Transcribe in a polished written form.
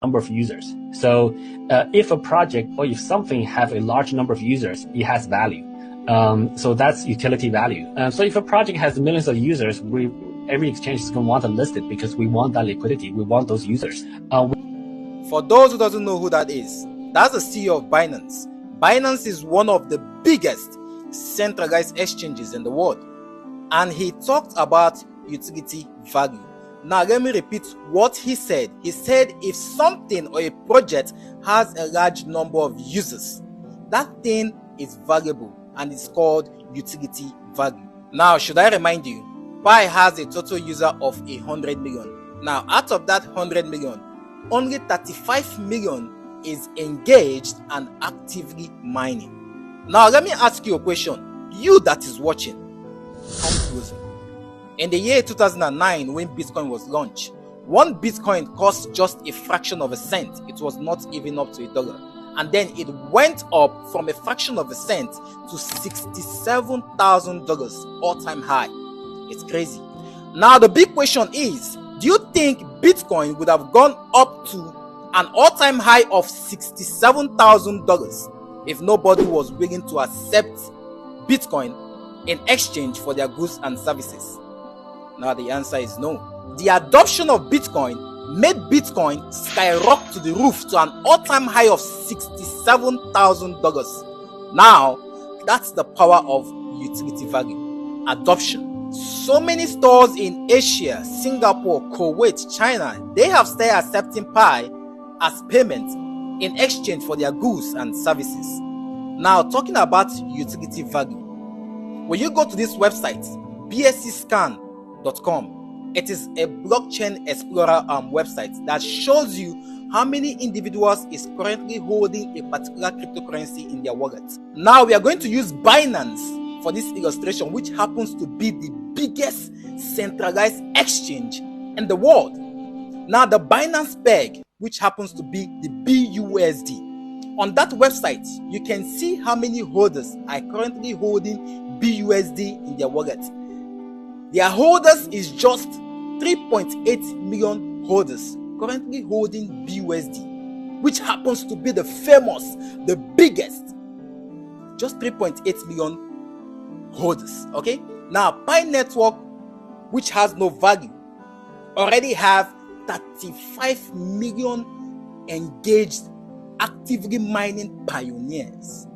number of users. So if a project or if something have a large number of users, it has value. So that's utility value. So if a project has millions of users, every exchange is going to want to list it because we want that liquidity. We want those users. For those who doesn't know who that is, that's the CEO of Binance. Binance is one of the biggest centralized exchanges in the world. And he talked about utility value. Now let me repeat what he said. He said if something or a project has a large number of users, that thing is valuable and it's called utility value. Now, should I remind you, Pi has a total user of 100 million. Now, out of that 100 million, only 35 million is engaged and actively mining. Now, let me ask you a question. You that is watching, come closer. In the year 2009, when Bitcoin was launched, one Bitcoin cost just a fraction of a cent. It was not even up to $1. And then it went up from a fraction of a cent to $67,000 all-time high. It's crazy. Now, the big question is, do you think Bitcoin would have gone up to an all-time high of $67,000 if nobody was willing to accept Bitcoin in exchange for their goods and services? Now the answer is no. The adoption of Bitcoin made Bitcoin skyrocket to the roof to an all-time high of $67,000. Now, that's the power of utility value. Adoption. So many stores in Asia, Singapore, Kuwait, China, they have started accepting Pi as payment in exchange for their goods and services. Now, talking about utility value. When you go to this website, bscscan.com, it is a blockchain explorer website that shows you how many individuals is currently holding a particular cryptocurrency in their wallet. Now we are going to use Binance for this illustration, which happens to be the biggest centralized exchange in the world. Now the Binance peg, which happens to be the BUSD. On that website, you can see how many holders are currently holding BUSD in their wallet. Their holders is just 3.8 million holders currently holding BUSD, which happens to be the famous, the biggest, just 3.8 million holders. Okay, now Pi Network, which has no value, already have 35 million engaged, actively mining pioneers.